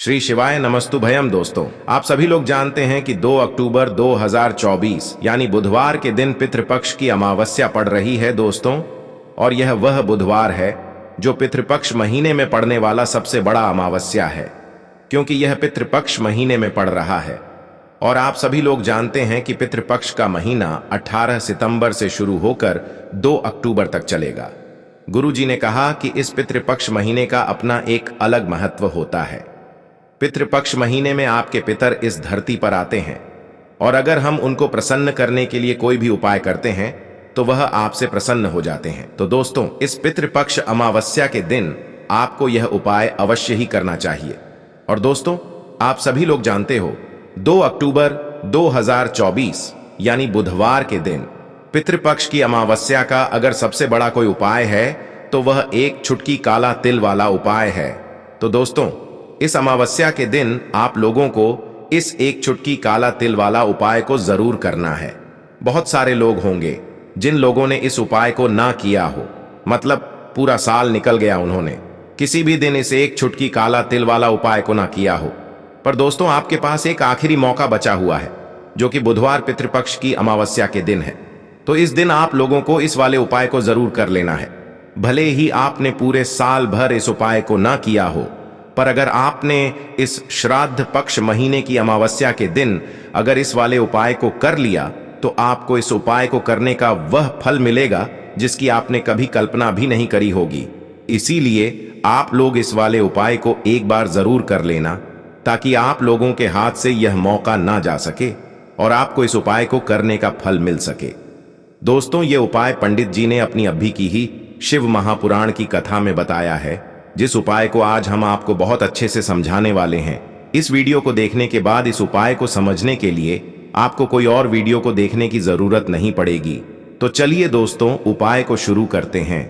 श्री शिवाय नमस्तुभयम। दोस्तों, आप सभी लोग जानते हैं कि 2 अक्टूबर 2024 यानी बुधवार के दिन पितृपक्ष की अमावस्या पड़ रही है दोस्तों। और यह वह बुधवार है जो पितृपक्ष महीने में पड़ने वाला सबसे बड़ा अमावस्या है, क्योंकि यह पितृपक्ष महीने में पड़ रहा है। और आप सभी लोग जानते हैं कि पितृपक्ष का महीना 18 सितंबर से शुरू होकर 2 अक्टूबर तक चलेगा। गुरुजी ने कहा कि इस पितृपक्ष महीने का अपना एक अलग महत्व होता है। पितृपक्ष महीने में आपके पितर इस धरती पर आते हैं, और अगर हम उनको प्रसन्न करने के लिए कोई भी उपाय करते हैं तो वह आपसे प्रसन्न हो जाते हैं। तो दोस्तों, इस पितृपक्ष अमावस्या के दिन आपको यह उपाय अवश्य ही करना चाहिए। और दोस्तों, आप सभी लोग जानते हो 2 अक्टूबर 2024 यानी बुधवार के दिन पितृपक्ष की अमावस्या का अगर सबसे बड़ा कोई उपाय है तो वह एक चुटकी काला तिल वाला उपाय है। तो दोस्तों, इस अमावस्या के दिन आप लोगों को इस एक चुटकी काला तिल वाला उपाय को जरूर करना है। बहुत सारे लोग होंगे जिन लोगों ने इस उपाय को ना किया हो, मतलब पूरा साल निकल गया, उन्होंने किसी भी दिन इस एक चुटकी काला तिल वाला उपाय को ना किया हो। पर दोस्तों, आपके पास एक आखिरी मौका बचा हुआ है, जो कि बुधवार पितृपक्ष की अमावस्या के दिन है। तो इस दिन आप लोगों को इस वाले उपाय को जरूर कर लेना है। भले ही आपने पूरे साल भर इस उपाय को ना किया हो, पर अगर आपने इस श्राद्ध पक्ष महीने की अमावस्या के दिन अगर इस वाले उपाय को कर लिया तो आपको इस उपाय को करने का वह फल मिलेगा जिसकी आपने कभी कल्पना भी नहीं करी होगी। इसीलिए आप लोग इस वाले उपाय को एक बार जरूर कर लेना, ताकि आप लोगों के हाथ से यह मौका ना जा सके और आपको इस उपाय को करने का फल मिल सके। दोस्तों, ये उपाय पंडित जी ने अपनी अभी की ही शिव महापुराण की कथा में बताया है, जिस उपाय को आज हम आपको बहुत अच्छे से समझाने वाले हैं। इस वीडियो को देखने के बाद इस उपाय को समझने के लिए आपको कोई और वीडियो को देखने की जरूरत नहीं पड़ेगी। तो चलिए दोस्तों, उपाय को शुरू करते हैं।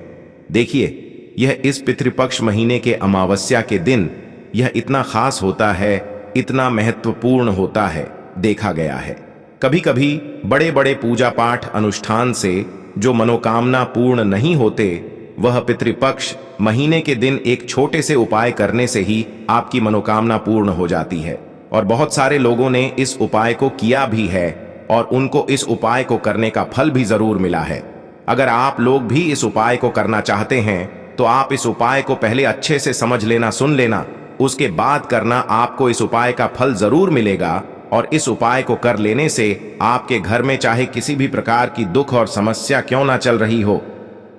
देखिए, यह इस पितृपक्ष महीने के अमावस्या के दिन यह इतना खास होता है, इतना महत्वपूर्ण होता है, देखा गया है। कभी कभी बड़े बड़े पूजा पाठ अनुष्ठान से जो मनोकामना पूर्ण नहीं होते, वह पितृपक्ष महीने के दिन एक छोटे से उपाय करने से ही आपकी मनोकामना पूर्ण हो जाती है। और बहुत सारे लोगों ने इस उपाय को किया भी है और उनको इस उपाय को करने का फल भी जरूर मिला है। अगर आप लोग भी इस उपाय को करना चाहते हैं तो आप इस उपाय को पहले अच्छे से समझ लेना, सुन लेना, उसके बाद करना। आपको इस उपाय का फल जरूर मिलेगा। और इस उपाय को कर लेने से आपके घर में चाहे किसी भी प्रकार की दुख और समस्या क्यों ना चल रही हो,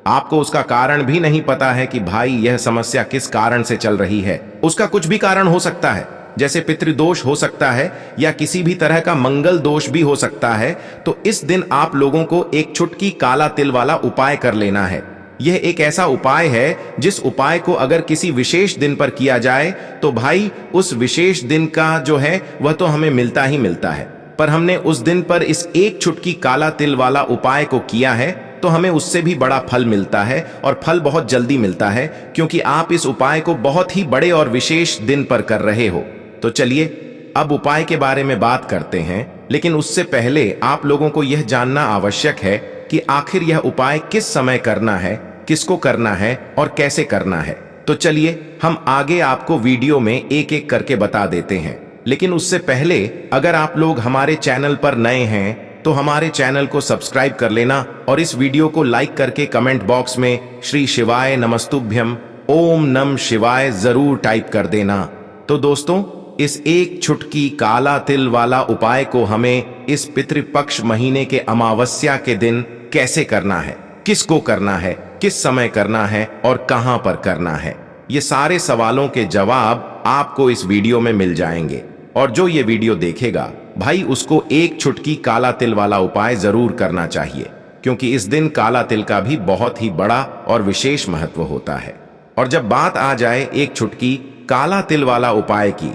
आपको उसका कारण भी नहीं पता है कि भाई यह समस्या किस कारण से चल रही है, उसका कुछ भी कारण हो सकता है, जैसे पितृदोष हो सकता है या किसी भी तरह का मंगल दोष भी हो सकता है। तो इस दिन आप लोगों को एक चुटकी काला तिल वाला उपाय कर लेना है। यह एक ऐसा उपाय है जिस उपाय को अगर किसी विशेष दिन पर किया जाए तो भाई उस विशेष दिन का जो है वह तो हमें मिलता ही मिलता है। पर हमने उस दिन पर इस एक चुटकी काला तिल वाला उपाय को किया है तो हमें उससे भी बड़ा फल मिलता है, और फल बहुत जल्दी मिलता है, क्योंकि आप इस उपाय को बहुत ही बड़े और विशेष दिन पर कर रहे हो। तो चलिए अब उपाय के बारे में बात करते हैं, लेकिन उससे पहले आप लोगों को यह जानना आवश्यक है कि आखिर यह उपाय किस समय करना है, किसको करना है और कैसे करना है। तो चलिए हम आगे आपको वीडियो में एक एक करके बता देते हैं। लेकिन उससे पहले अगर आप लोग हमारे चैनल पर नए हैं तो हमारे चैनल को सब्सक्राइब कर लेना और इस वीडियो को लाइक करके कमेंट बॉक्स में श्री शिवाय नमस्तुभ्यम ओम नम शिवाय जरूर टाइप कर देना। तो दोस्तों, इस एक चुटकी काला तिल वाला उपाय को हमें इस पितृपक्ष महीने के अमावस्या के दिन कैसे करना है, किसको करना है, किस समय करना है और कहां पर करना है, ये सारे सवालों के जवाब आपको इस वीडियो में मिल जाएंगे। और जो ये वीडियो देखेगा भाई, उसको एक चुटकी काला तिल वाला उपाय जरूर करना चाहिए, क्योंकि इस दिन काला तिल का भी बहुत ही बड़ा और विशेष महत्व होता है। और जब बात आ जाए एक चुटकी काला तिल वाला उपाय की,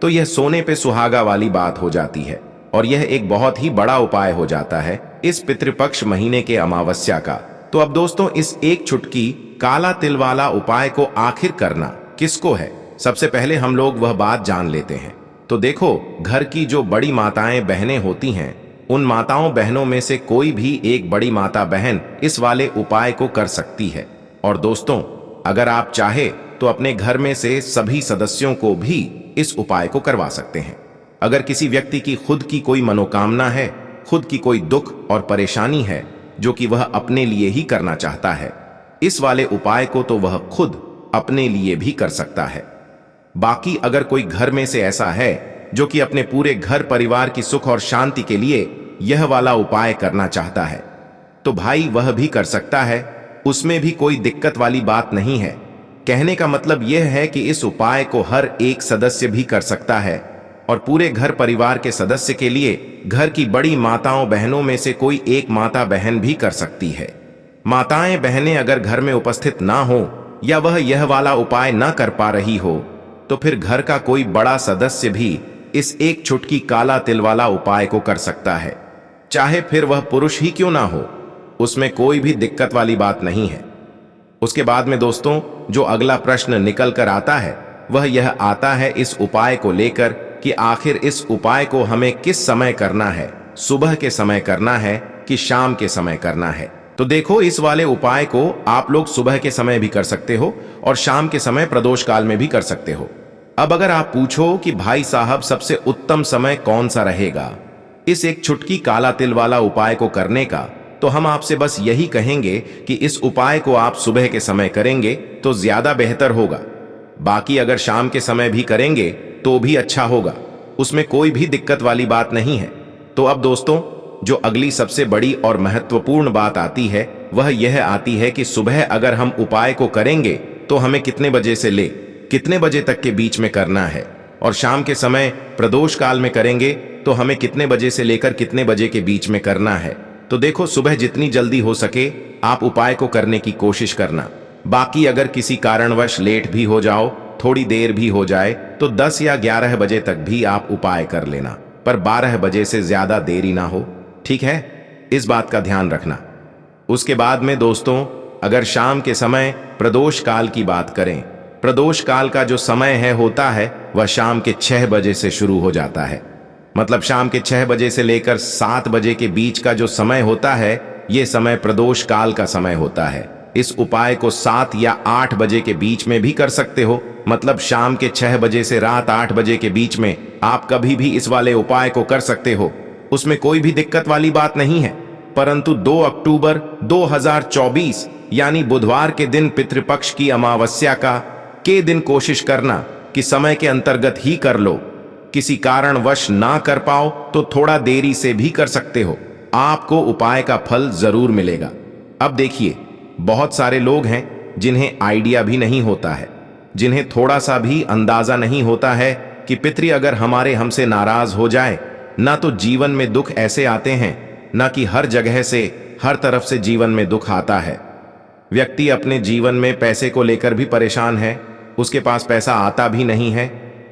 तो यह सोने पे सुहागा वाली बात हो जाती है, और यह एक बहुत ही बड़ा उपाय हो जाता है इस पितृपक्ष महीने के अमावस्या का। तो अब दोस्तों, इस एक चुटकी काला तिल वाला उपाय को आखिर करना किसको है, सबसे पहले हम लोग वह बात जान लेते हैं। तो देखो, घर की जो बड़ी माताएं बहनें होती हैं, उन माताओं बहनों में से कोई भी एक बड़ी माता बहन इस वाले उपाय को कर सकती है। और दोस्तों, अगर आप चाहे तो अपने घर में से सभी सदस्यों को भी इस उपाय को करवा सकते हैं। अगर किसी व्यक्ति की खुद की कोई मनोकामना है, खुद की कोई दुख और परेशानी है जो कि वह अपने लिए ही करना चाहता है, इस वाले उपाय को तो वह खुद अपने लिए भी कर सकता है। बाकी अगर कोई घर में से ऐसा है जो कि अपने पूरे घर परिवार की सुख और शांति के लिए यह वाला उपाय करना चाहता है, तो भाई वह भी कर सकता है, उसमें भी कोई दिक्कत वाली बात नहीं है। कहने का मतलब यह है कि इस उपाय को हर एक सदस्य भी कर सकता है और पूरे घर परिवार के सदस्य के लिए घर की बड़ी माताओं बहनों में से कोई एक माता बहन भी कर सकती है। माताएं बहनें अगर घर में उपस्थित ना हो या वह यह वाला उपाय ना कर पा रही हो, तो फिर घर का कोई बड़ा सदस्य भी इस एक चुटकी काला तिल वाला उपाय को कर सकता है, चाहे फिर वह पुरुष ही क्यों ना हो, उसमें कोई भी दिक्कत वाली बात नहीं है। उसके बाद में दोस्तों जो अगला प्रश्न निकल कर आता है वह यह आता है इस उपाय को लेकर कि आखिर इस उपाय को हमें किस समय करना है, सुबह के समय करना है कि शाम के समय करना है। तो देखो, इस वाले उपाय को आप लोग सुबह के समय भी कर सकते हो और शाम के समय प्रदोष काल में भी कर सकते हो। अब अगर आप पूछो कि भाई साहब सबसे उत्तम समय कौन सा रहेगा इस एक चुटकी काला तिल वाला उपाय को करने का, तो हम आपसे बस यही कहेंगे कि इस उपाय को आप सुबह के समय करेंगे तो ज्यादा बेहतर होगा। बाकी अगर शाम के समय भी करेंगे तो भी अच्छा होगा, उसमें कोई भी दिक्कत वाली बात नहीं है। तो अब दोस्तों जो अगली सबसे बड़ी और महत्वपूर्ण बात आती है वह यह आती है कि सुबह अगर हम उपाय को करेंगे तो हमें कितने बजे से ले कितने बजे तक के बीच में करना है, और शाम के समय प्रदोष काल में करेंगे तो हमें कितने बजे से लेकर कितने बजे के बीच में करना है। तो देखो, सुबह जितनी जल्दी हो सके आप उपाय को करने की कोशिश करना। बाकी अगर किसी कारणवश लेट भी हो जाओ, थोड़ी देर भी हो जाए, तो 10 या 11 बजे तक भी आप उपाय कर लेना, पर 12 बजे से ज्यादा देरी ना हो, ठीक है? इस बात का ध्यान रखना। उसके बाद में दोस्तों अगर शाम के समय प्रदोष काल की बात करें, प्रदोष काल का जो समय होता है वह शाम के 6 बजे से शुरू हो जाता है। मतलब शाम के 6 बजे से लेकर 7 बजे के बीच का जो समय होता है, यह समय प्रदोष काल का समय होता है। इस उपाय को 7 या 8 बजे के बीच में भी कर सकते हो। मतलब शाम के 6 बजे से रात 8 बजे के बीच में आप कभी भी इस वाले उपाय को कर सकते हो, उसमें कोई भी दिक्कत वाली बात नहीं है। परंतु 2 अक्टूबर 2024 यानी बुधवार के दिन पितृपक्ष की अमावस्या के दिन कोशिश करना कि समय के अंतर्गत ही कर लो। किसी कारणवश ना कर पाओ तो थोड़ा देरी से भी कर सकते हो, आपको उपाय का फल जरूर मिलेगा। अब देखिए, बहुत सारे लोग हैं जिन्हें आइडिया भी नहीं होता है, जिन्हें थोड़ा सा भी अंदाजा नहीं होता है कि पितृ अगर हमारे हमसे नाराज हो जाए ना तो जीवन में दुख ऐसे आते हैं, ना कि हर जगह से हर तरफ से जीवन में दुख आता है। व्यक्ति अपने जीवन में पैसे को लेकर भी परेशान है, उसके पास पैसा आता भी नहीं है,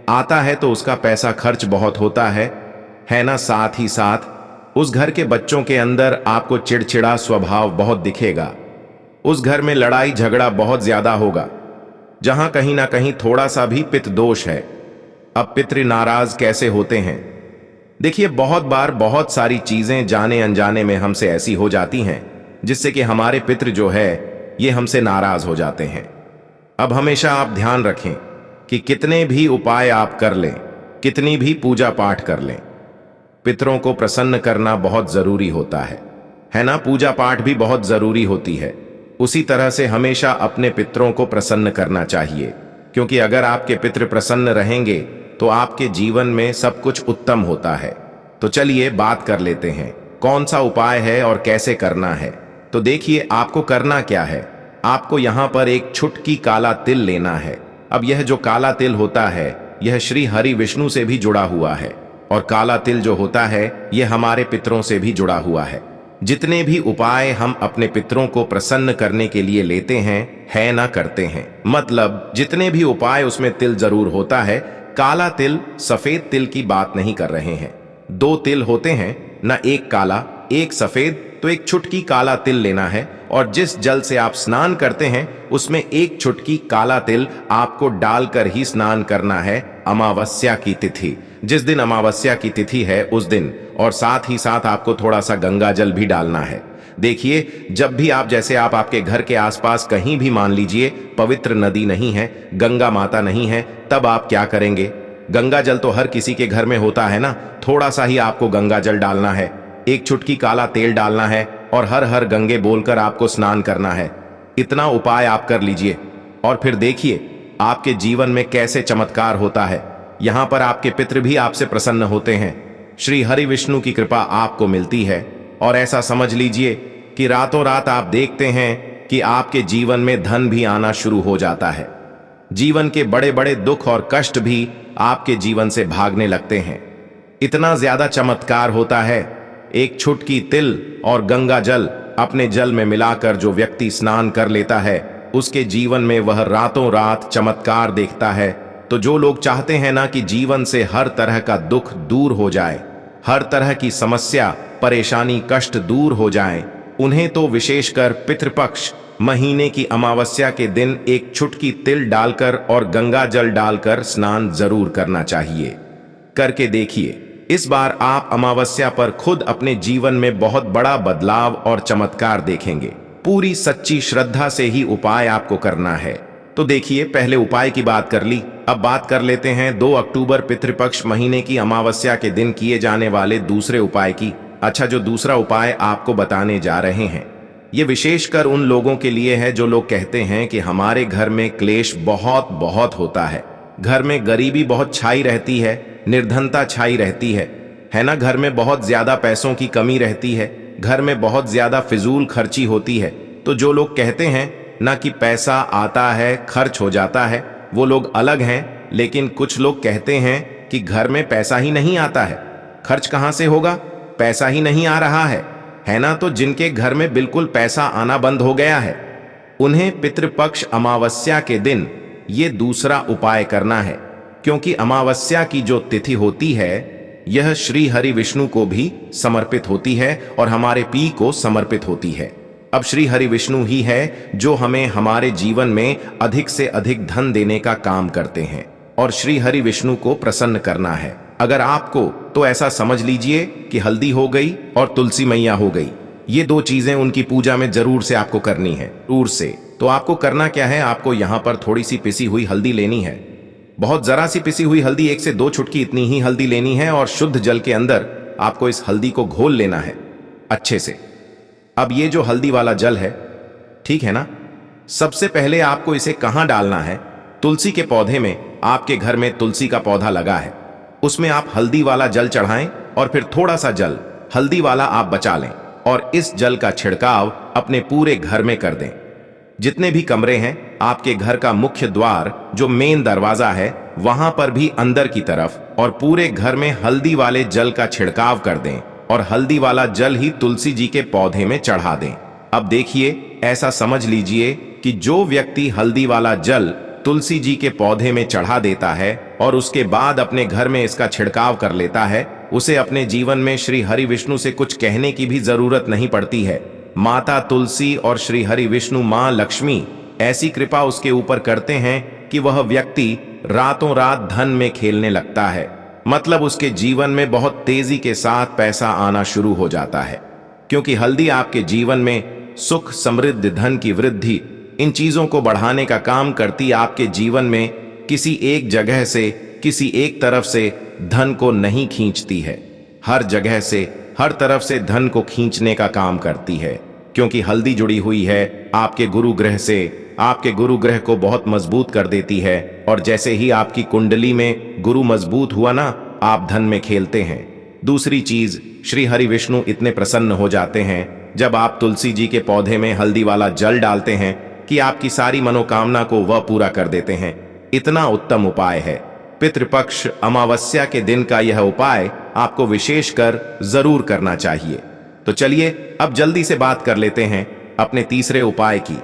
आता है तो उसका पैसा खर्च बहुत होता है ना। साथ ही साथ उस घर के बच्चों के अंदर आपको चिड़चिड़ा स्वभाव बहुत दिखेगा। उस घर में लड़ाई झगड़ा बहुत ज्यादा होगा, जहां कहीं ना कहीं थोड़ा सा भी पितृ दोष है। अब पितृ नाराज कैसे होते हैं? देखिए, बहुत बार बहुत सारी चीजें जाने अनजाने में हमसे ऐसी हो जाती हैं जिससे कि हमारे पितृ जो है ये हमसे नाराज हो जाते हैं। अब हमेशा आप ध्यान रखें कि कितने भी उपाय आप कर लें, कितनी भी पूजा पाठ कर लें, पितरों को प्रसन्न करना बहुत जरूरी होता है ना। पूजा पाठ भी बहुत जरूरी होती है। उसी तरह से हमेशा अपने पितरों को प्रसन्न करना चाहिए, क्योंकि अगर आपके पितृ प्रसन्न रहेंगे तो आपके जीवन में सब कुछ उत्तम होता है। तो चलिए बात कर लेते हैं कौन सा उपाय है और कैसे करना है। तो देखिए, आपको करना क्या है, आपको यहां पर एक चुटकी काला तिल लेना है। अब यह जो काला तिल होता है यह श्री हरि विष्णु से भी जुड़ा हुआ है, और काला तिल जो होता है यह हमारे पितरों से भी जुड़ा हुआ है। जितने भी उपाय हम अपने पितरों को प्रसन्न करने के लिए लेते हैं ना करते हैं, मतलब जितने भी उपाय उसमें तिल जरूर होता है। काला तिल सफेद तिल की बात नहीं कर रहे हैं। 2 तिल होते हैं ना, एक काला एक सफेद। तो एक चुटकी काला तिल लेना है, और जिस जल से आप स्नान करते हैं उसमें एक चुटकी काला तिल आपको डालकर ही स्नान करना है अमावस्या की तिथि, जिस दिन अमावस्या की तिथि है उस दिन। और साथ ही साथ आपको थोड़ा सा गंगा जल भी डालना है। देखिए, जब भी आप जैसे आप आपके घर के आसपास कहीं भी मान लीजिए पवित्र नदी नहीं है, गंगा माता नहीं है, तब आप क्या करेंगे, गंगा जल तो हर किसी के घर में होता है ना। थोड़ा सा ही आपको गंगा जल डालना है, एक चुटकी काला तेल डालना है और हर हर गंगे बोलकर आपको स्नान करना है। इतना उपाय आप कर लीजिए और फिर देखिए आपके जीवन में कैसे चमत्कार होता है। यहाँ पर आपके पितृ भी आपसे प्रसन्न होते हैं। श्री हरि विष्णु की कृपा आपको मिलती है और ऐसा समझ लीजिए कि रातों रात आप देखते हैं कि आपके जीवन में धन भी आना शुरू हो जाता है। जीवन के बड़े बड़े दुख और कष्ट भी आपके जीवन से भागने लगते हैं। इतना ज्यादा चमत्कार होता है। एक छुटकी तिल और गंगा जल अपने जल में मिलाकर जो व्यक्ति स्नान कर लेता है उसके जीवन में वह रातों रात चमत्कार देखता है। तो जो लोग चाहते हैं ना कि जीवन से हर तरह का दुख दूर हो जाए, हर तरह की समस्या परेशानी कष्ट दूर हो जाए, उन्हें तो विशेषकर पितृपक्ष महीने की अमावस्या के दिन एक छुटकी तिल डालकर और गंगा जल डालकर स्नान जरूर करना चाहिए। करके देखिए, इस बार आप अमावस्या पर खुद अपने जीवन में बहुत बड़ा बदलाव और चमत्कार देखेंगे। पूरी सच्ची श्रद्धा से ही उपाय आपको करना है। तो देखिए, पहले उपाय की बात कर ली, अब बात कर लेते हैं 2 अक्टूबर पितृपक्ष महीने की अमावस्या के दिन किए जाने वाले दूसरे उपाय की। अच्छा, जो दूसरा उपाय आपको बताने जा रहे हैं ये विशेषकर उन लोगों के लिए है जो लोग कहते हैं कि हमारे घर में क्लेश बहुत बहुत होता है, घर में गरीबी बहुत छाई रहती है, निर्धनता छाई रहती है ना, घर में बहुत ज्यादा पैसों की कमी रहती है, घर में बहुत ज्यादा फिजूल खर्ची होती है। तो जो लोग कहते हैं ना कि पैसा आता है खर्च हो जाता है, वो लोग अलग हैं। लेकिन कुछ लोग कहते हैं कि घर में पैसा ही नहीं आता है, खर्च कहां से होगा, पैसा ही नहीं आ रहा है ना। तो जिनके घर में बिल्कुल पैसा आना बंद हो गया है उन्हें पितृपक्ष अमावस्या के दिन ये दूसरा उपाय करना है, क्योंकि अमावस्या की जो तिथि होती है यह श्री हरि विष्णु को भी समर्पित होती है और हमारे पी को समर्पित होती है। अब श्री हरि विष्णु ही है जो हमें हमारे जीवन में अधिक से अधिक धन देने का काम करते हैं और श्री हरि विष्णु को प्रसन्न करना है। अगर आपको तो ऐसा समझ लीजिए कि हल्दी हो गई और तुलसी मैया हो गई, ये 2 चीजें उनकी पूजा में जरूर से आपको करनी है, जरूर से। तो आपको करना क्या है, आपको यहाँ पर थोड़ी सी पिसी हुई हल्दी लेनी है, बहुत जरा सी पिसी हुई हल्दी, 1 से 2 चुटकी इतनी ही हल्दी लेनी है और शुद्ध जल के अंदर आपको इस हल्दी को घोल लेना है अच्छे से। अब ये जो हल्दी वाला जल है, ठीक है ना, सबसे पहले आपको इसे कहां डालना है, तुलसी के पौधे में। आपके घर में तुलसी का पौधा लगा है, उसमें आप हल्दी वाला जल चढ़ाएं और फिर थोड़ा सा जल हल्दी वाला आप बचा लें और इस जल का छिड़काव अपने पूरे घर में कर दें। जितने भी कमरे हैं, आपके घर का मुख्य द्वार जो मेन दरवाजा है वहां पर भी अंदर की तरफ और पूरे घर में हल्दी वाले जल का छिड़काव कर दें और हल्दी वाला जल ही तुलसी जी के पौधे में चढ़ा दें। अब देखिए, ऐसा समझ लीजिए कि जो व्यक्ति हल्दी वाला जल तुलसी जी के पौधे में चढ़ा देता है और उसके बाद अपने घर में इसका छिड़काव कर लेता है, उसे अपने जीवन में श्री हरि विष्णु से कुछ कहने की भी जरूरत नहीं पड़ती है। माता तुलसी और श्री हरि विष्णु मां लक्ष्मी ऐसी कृपा उसके ऊपर करते हैं कि वह व्यक्ति रातों रात धन में खेलने लगता है। मतलब उसके जीवन में बहुत तेजी के साथ पैसा आना शुरू हो जाता है, क्योंकि हल्दी आपके जीवन में सुख समृद्धि धन की वृद्धि इन चीजों को बढ़ाने का काम करती। आपके जीवन में किसी एक जगह से किसी एक तरफ से धन को नहीं खींचती है, हर जगह से हर तरफ से धन को खींचने का काम करती है, क्योंकि हल्दी जुड़ी हुई है आपके गुरु ग्रह से। आपके गुरु ग्रह को बहुत मजबूत कर देती है और जैसे ही आपकी कुंडली में गुरु मजबूत हुआ ना, आप धन में खेलते हैं। दूसरी चीज, श्री हरि विष्णु इतने प्रसन्न हो जाते हैं जब आप तुलसी जी के पौधे में हल्दी वाला जल डालते हैं कि आपकी सारी मनोकामना को वह पूरा कर देते हैं। इतना उत्तम उपाय है। पितृपक्ष अमावस्या के दिन का यह उपाय आपको विशेषकर जरूर करना चाहिए। तो चलिए अब जल्दी से बात कर लेते हैं अपने तीसरे उपाय की।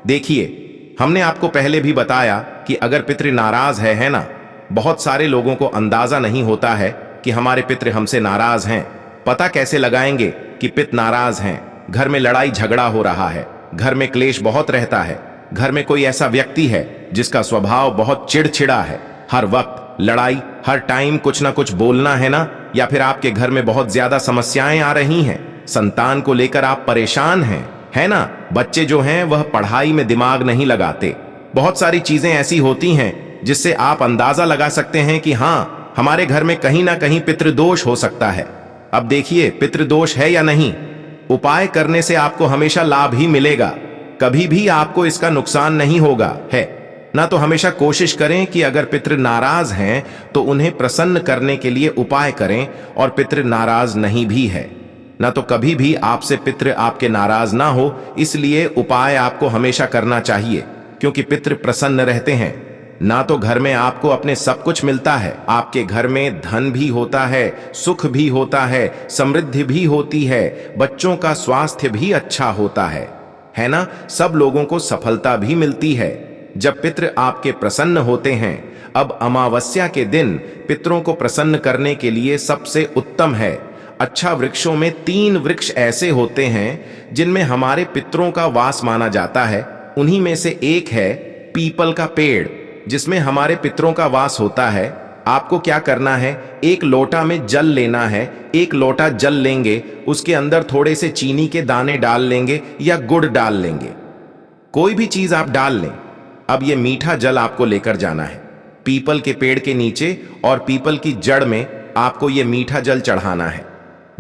देखिए, हमने आपको पहले भी बताया कि अगर पितृ नाराज है ना, बहुत सारे लोगों को अंदाजा नहीं होता है कि हमारे पितृ हमसे नाराज हैं। पता कैसे लगाएंगे कि पितृ नाराज हैं? घर में लड़ाई झगड़ा हो रहा है, घर में क्लेश बहुत रहता है, घर में कोई ऐसा व्यक्ति है जिसका स्वभाव बहुत चिड़चिड़ा है, हर वक्त लड़ाई, हर टाइम कुछ ना कुछ बोलना है ना, या फिर आपके घर में बहुत ज्यादा समस्याएं आ रही हैं, संतान को लेकर आप परेशान हैं, है ना, बच्चे जो हैं वह पढ़ाई में दिमाग नहीं लगाते। बहुत सारी चीजें ऐसी होती हैं जिससे आप अंदाजा लगा सकते हैं कि हाँ, हमारे घर में कहीं ना कहीं पितृदोष हो सकता है। अब देखिए पितृदोष है या नहीं, उपाय करने से आपको हमेशा लाभ ही मिलेगा, कभी भी आपको इसका नुकसान नहीं होगा है ना। तो हमेशा कोशिश करें कि अगर पितृ नाराज हैं तो उन्हें प्रसन्न करने के लिए उपाय करें, और पितृ नाराज नहीं भी है ना तो कभी भी आपसे पितृ आपके नाराज ना हो, इसलिए उपाय आपको हमेशा करना चाहिए, क्योंकि पितृ प्रसन्न रहते हैं ना। तो घर में आपको अपने सब कुछ मिलता है, आपके घर में धन भी होता है, सुख भी होता है, समृद्धि भी होती है, बच्चों का स्वास्थ्य भी अच्छा होता है ना। सब लोगों को सफलता भी मिलती है जब पितृ आपके प्रसन्न होते हैं। अब अमावस्या के दिन पितरों को प्रसन्न करने के लिए सबसे उत्तम है, अच्छा वृक्षों में 3 वृक्ष ऐसे होते हैं जिनमें हमारे पितरों का वास माना जाता है। उन्हीं में से एक है पीपल का पेड़, जिसमें हमारे पितरों का वास होता है। आपको क्या करना है, एक लोटा में जल लेना है, एक लोटा जल लेंगे, उसके अंदर थोड़े से चीनी के दाने डाल लेंगे या गुड़ डाल लेंगे, कोई भी चीज आप डाल लें। अब ये मीठा जल आपको लेकर जाना है पीपल के पेड़ के नीचे, और पीपल की जड़ में आपको ये मीठा जल चढ़ाना है।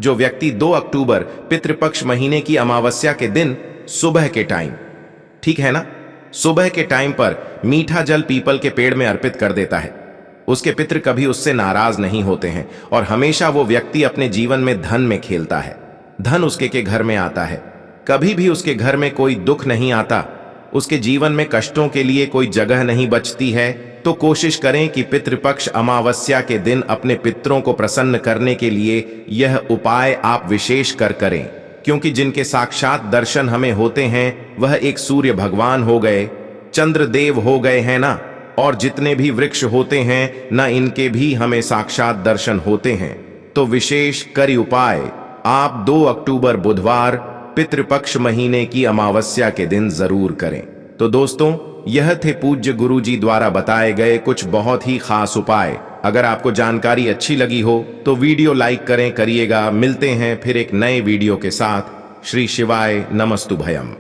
जो व्यक्ति 2 अक्टूबर पितृपक्ष महीने की अमावस्या के दिन सुबह के टाइम, ठीक है ना, सुबह के टाइम पर मीठा जल पीपल के पेड़ में अर्पित कर देता है, उसके पितृ कभी उससे नाराज नहीं होते हैं, और हमेशा वो व्यक्ति अपने जीवन में धन में खेलता है, धन उसके के घर में आता है, कभी भी उसके घर में कोई दुख नहीं आता, उसके जीवन में कष्टों के लिए कोई जगह नहीं बचती है। तो कोशिश करें कि पितृपक्ष अमावस्या के दिन अपने पितरों को प्रसन्न करने के लिए यह उपाय आप विशेष कर करें, क्योंकि जिनके साक्षात दर्शन हमें होते हैं वह एक सूर्य भगवान हो गए, चंद्रदेव हो गए हैं ना, और जितने भी वृक्ष होते हैं ना, इनके भी हमें साक्षात दर्शन होते हैं। तो विशेष करी उपाय आप 2 अक्टूबर बुधवार पितृपक्ष महीने की अमावस्या के दिन जरूर करें। तो दोस्तों, यह थे पूज्य गुरु जी द्वारा बताए गए कुछ बहुत ही खास उपाय। अगर आपको जानकारी अच्छी लगी हो तो वीडियो लाइक करिएगा। मिलते हैं फिर एक नए वीडियो के साथ। श्री शिवाय नमस्तु भयम।